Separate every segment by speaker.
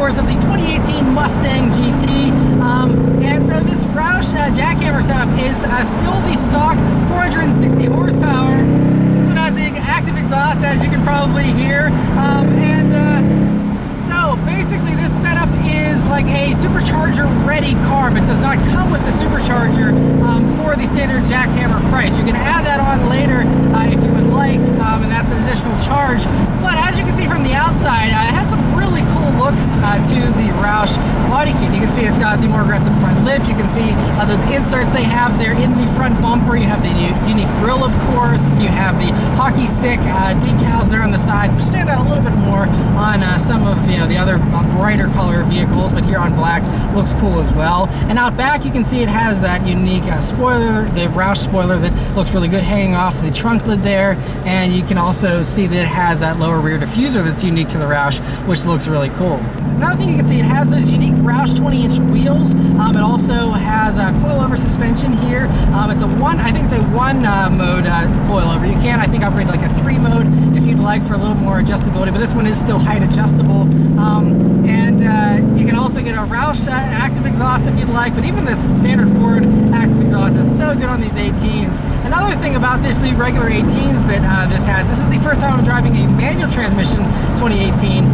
Speaker 1: course, of the 2018 Mustang GT. And so this Roush JackHammer setup is still the stock 460 horsepower. This one has the active exhaust, as you can probably hear. So basically this setup is like a supercharger ready car, but does not come with the supercharger for the standard JackHammer price. You can add that on later if you would like, and that's an additional charge. But as you can see from the outside, it has some really cool looks to the Roush body kit. You can see it's got the more aggressive front lip. You can see those inserts they have there in the front bumper. You have the unique grille, of course. You have the hockey stick decals there on the sides, which stand out a little bit more on some of the other brighter color vehicles, but here on black looks cool as well. And out back you can see it has that unique spoiler, the Roush spoiler, that looks really good hanging off the trunk lid there. And you can also see that it has that lower rear diffuser that's unique to the Roush, which looks really cool. Another thing you can see, it has those unique Roush 20-inch wheels. It also has a coilover suspension here. It's a one mode coilover. You can, I think, upgrade like a 3 mode if you'd like for a little more adjustability, but this one is still height adjustable. You can also get a Roush active exhaust if you'd like, but even this standard Ford active exhaust is so good on these 18s. Another thing about the regular 18s that this has, this is the first time I'm driving a manual transmission 2018.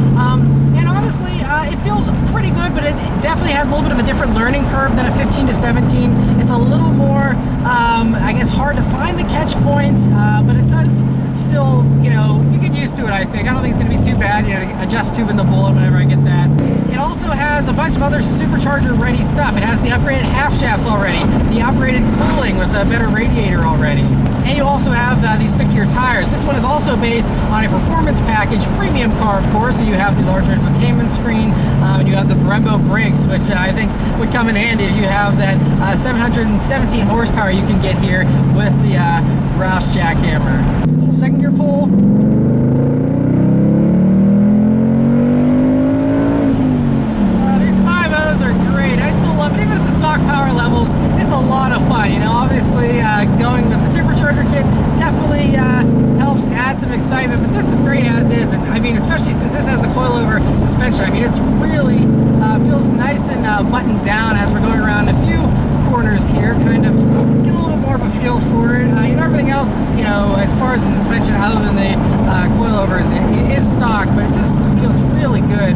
Speaker 1: And honestly, it feels pretty good, but it definitely has a little bit of a different learning curve than a 15 to 17. It's a little more, I guess, hard to find the catch point, but it does still, you get used to it, I think. I don't think it's going to be too bad, adjust tube in the bullet whenever I get that. It also has a bunch of other supercharger-ready stuff. It has the upgraded half shafts already, the upgraded cooling with a better radiator already. And you also have these stickier tires. This one is also based on a performance package premium car, of course. So you have the larger infotainment screen, and you have the Brembo brakes, which I think would come in handy if you have that 717 horsepower you can get here with the Roush JackHammer. Little second gear pull. These 5.0s are great. I still love it. Even at the stock power levels, it's a lot of fun. Obviously going with the supercharger kit definitely helps add some excitement, but this is great as is. And I mean, especially since this has the coilover suspension, I mean, it's really feels nice and buttoned down as we're going around a few corners here, kind of get a little bit more of a feel for it. Everything else is, as far as the suspension, other than the coilovers, it is stock, but it just feels really good.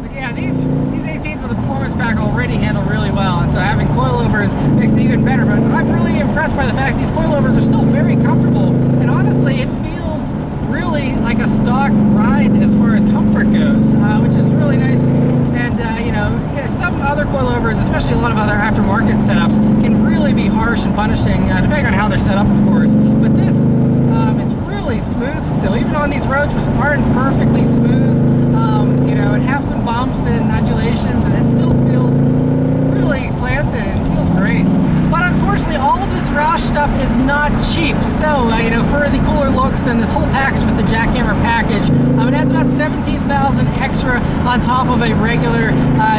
Speaker 1: But yeah, these 18s with the performance pack already handle really well, and so having coilovers makes it even better. But I'm really impressed by the fact these coilovers are still very comfortable, and honestly, it feels really like a stock ride as far as comfort goes, which is really nice. And some other coilovers, especially a lot of other aftermarket setups, can really be harsh and punishing, depending on how they're set up, of course. But this is really smooth still, even on these roads, which aren't perfectly smooth. It have some bumps and undulations, and it still feels really planted and feels great. But unfortunately, all of this Roush stuff is not cheap. So, for the cooler looks and this whole package with the JackHammer package, it adds about $17,000 extra on top of a regular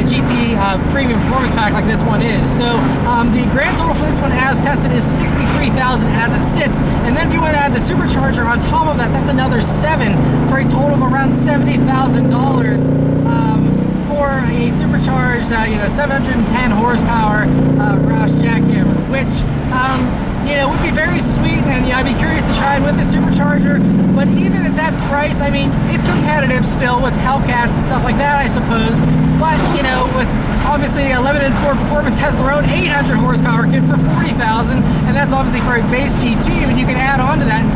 Speaker 1: GT premium performance pack like this one is. So, the grand total for this one as tested is $63,000 as it sits. And then if you want to add the supercharger on top of that, that's another $7,000 for a total of around $70,000. For a supercharged, 710 horsepower Roush JackHammer, which, would be very sweet, and I'd be curious to try it with a supercharger. But even at that price, I mean, it's competitive still with Hellcats and stuff like that, I suppose. But with obviously Limited Ford Performance has their own 800 horsepower kit for $40,000, and that's obviously for a base GT. And you can add on to that, and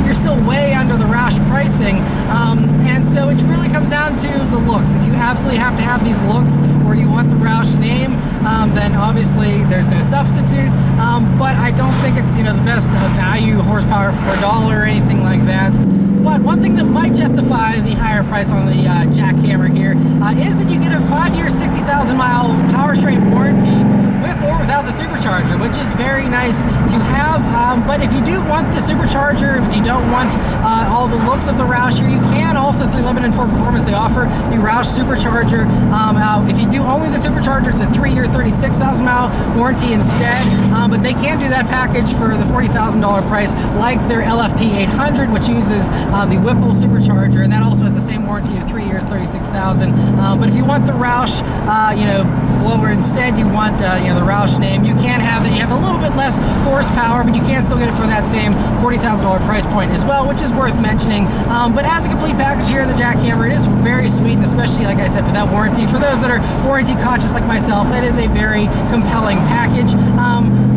Speaker 1: you're still way under the Roush pricing. And so it really comes down to the looks. If you absolutely have to have these looks, or you want the Roush name, then obviously there's no substitute. But I don't think it's the best value horsepower per dollar or anything like that. But one thing that might justify the higher price on the JackHammer here is that you get a 5-year, 60,000-mile powertrain warranty with or without the supercharger, which is very nice to have. But if you do want the supercharger, if you don't want all the looks of the Roush here, you can also, through Limited for Performance, they offer the Roush supercharger. If you do only the supercharger, it's a 3-year, 36,000 mile warranty instead. But they can do that package for the $40,000 price, like their LFP 800, which uses the Whipple supercharger, and that also has the same warranty of 3 years, 36,000. But if you want the Roush, blower instead, you want the Roush name, you can have it. You have a little bit less horsepower, but you can still get it for that same $40,000 price point as well, which is worth mentioning. But as a complete package here in the JackHammer, it is very sweet, and especially, like I said, for that warranty. For those that are warranty conscious like myself, that is a very compelling package.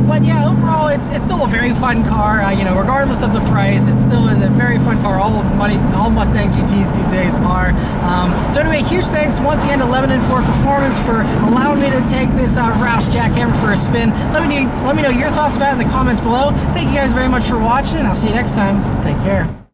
Speaker 1: But yeah, overall, it's still a very fun car. Regardless of the price, it still is a very fun car. All Mustang GTs these days are. So anyway, huge thanks once again to Limited for Performance for allowing me to take this Roush JackHammer for a spin. Let me know your thoughts about it in the comments below. Thank you guys very much for watching, and I'll see you next time. Take care.